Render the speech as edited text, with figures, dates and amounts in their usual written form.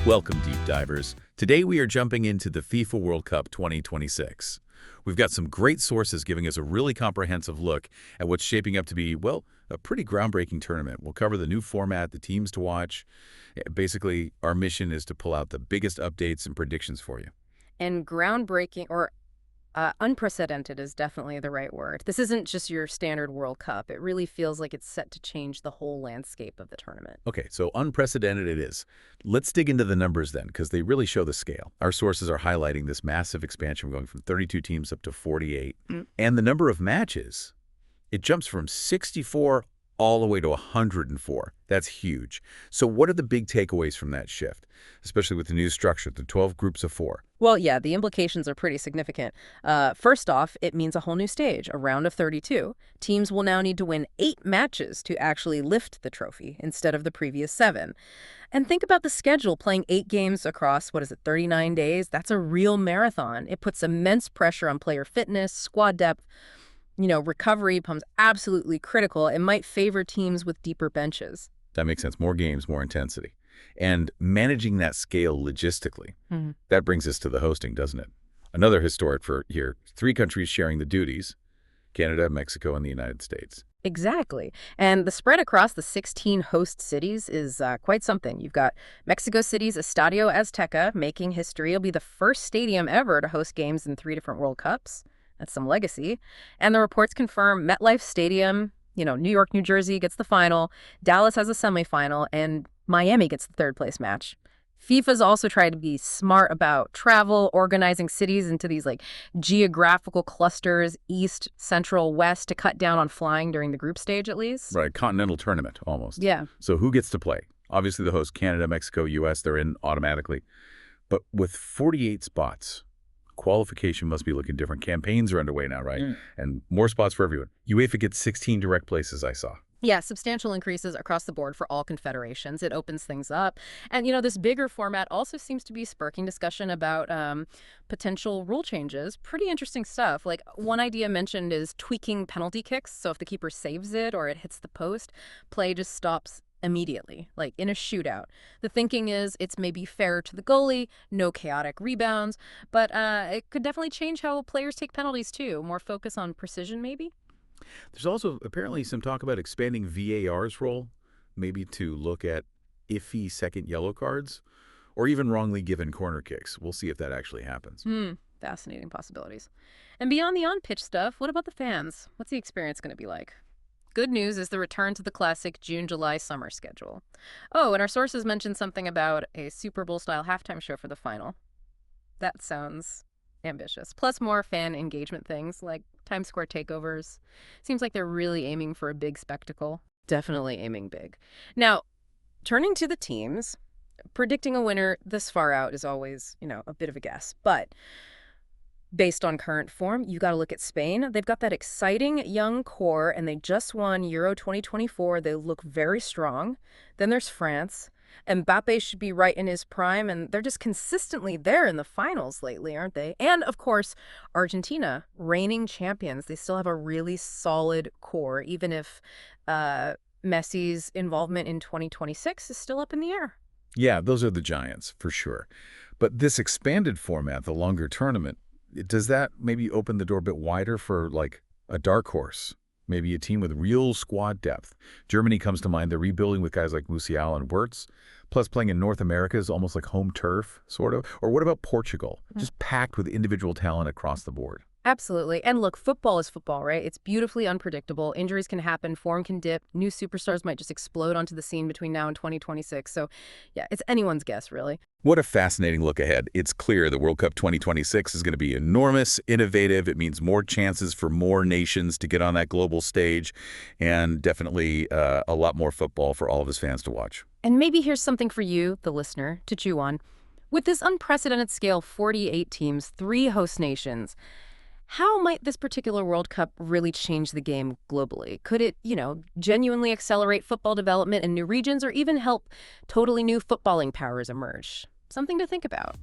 Welcome, Deep Divers. Today we are jumping into the FIFA World Cup 2026. We've got some great sources giving us a really comprehensive look at what's shaping up to be, well, a pretty groundbreaking tournament. We'll cover the new format, the teams to watch. Basically, our mission is to pull out the biggest updates and predictions for you. And groundbreaking or unprecedented is definitely the right word. This isn't just your standard World Cup. It really feels like it's set to change the whole landscape of the tournament. Okay, so unprecedented it is. Let's dig into the numbers then, because they really show the scale. Our sources are highlighting this massive expansion going from 32 teams up to 48. And the number of matches, it jumps from 64 all the way to 104. That's huge. So what are the big takeaways from that shift, especially with the new structure, the 12 groups of 4? Well, yeah, the implications are pretty significant. First off, it means a whole new stage, a round of 32. Teams will now need to win 8 matches to actually lift the trophy instead of the previous 7. And think about the schedule, playing 8 games across, 39 days? That's a real marathon. It puts immense pressure on player fitness, squad depth. Recovery becomes absolutely critical. It might favor teams with deeper benches. That makes sense. More games, more intensity. And managing that scale logistically, that brings us to the hosting, doesn't it? Another historic for here, 3 countries sharing the duties, Canada, Mexico, and the United States. Exactly. And the spread across the 16 host cities is quite something. You've got Mexico City's Estadio Azteca making history. It'll be the first stadium ever to host games in 3 different World Cups. That's some legacy. And the reports confirm MetLife Stadium, New York, New Jersey gets the final, Dallas has a semifinal, and Miami gets the third-place match. FIFA's also tried to be smart about travel, organizing cities into these geographical clusters, east, central, west, to cut down on flying during the group stage at least. Right, continental tournament almost. Yeah. So who gets to play? Obviously the host, Canada, Mexico, U.S., they're in automatically. But with 48 spots, qualification must be looking different. Campaigns are underway now, right? And more spots for everyone. UEFA gets 16 direct places, I saw. Yeah, substantial increases across the board for all confederations. It opens things up. And, this bigger format also seems to be sparking discussion about potential rule changes. Pretty interesting stuff. One idea mentioned is tweaking penalty kicks. So if the keeper saves it or it hits the post, play just stops immediately, like in a shootout. The thinking is it's maybe fairer to the goalie, no chaotic rebounds, but it could definitely change how players take penalties too. More focus on precision maybe? There's also apparently some talk about expanding VAR's role, maybe to look at iffy second yellow cards, or even wrongly given corner kicks. We'll see if that actually happens. Fascinating possibilities. And beyond the on-pitch stuff, what about the fans? What's the experience going to be like? Good news is the return to the classic June-July summer schedule. Oh, and our sources mentioned something about a Super Bowl-style halftime show for the final. That sounds ambitious. Plus more fan engagement things like Times Square takeovers. Seems like they're really aiming for a big spectacle. Definitely aiming big. Now, turning to the teams, predicting a winner this far out is always, a bit of a guess. But based on current form, you got to look at Spain. They've got that exciting young core, and they just won Euro 2024. They look very strong. Then there's France. Mbappe should be right in his prime, and they're just consistently there in the finals lately, aren't they? And, of course, Argentina, reigning champions. They still have a really solid core, even if Messi's involvement in 2026 is still up in the air. Yeah, those are the giants, for sure. But this expanded format, the longer tournament, does that maybe open the door a bit wider for, a dark horse? Maybe a team with real squad depth. Germany comes to mind. They're rebuilding with guys like Musiala and Wirtz. Plus, playing in North America is almost like home turf, sort of. Or what about Portugal? Just packed with individual talent across the board. Absolutely. And look, football is football, right? It's beautifully unpredictable. Injuries can happen. Form can dip. New superstars might just explode onto the scene between now and 2026. So, yeah, it's anyone's guess, really. What a fascinating look ahead. It's clear the World Cup 2026 is going to be enormous, innovative. It means more chances for more nations to get on that global stage, and definitely a lot more football for all of his fans to watch. And maybe here's something for you, the listener, to chew on. With this unprecedented scale, 48 teams, 3 host nations, how might this particular World Cup really change the game globally? Could it, genuinely accelerate football development in new regions or even help totally new footballing powers emerge? Something to think about.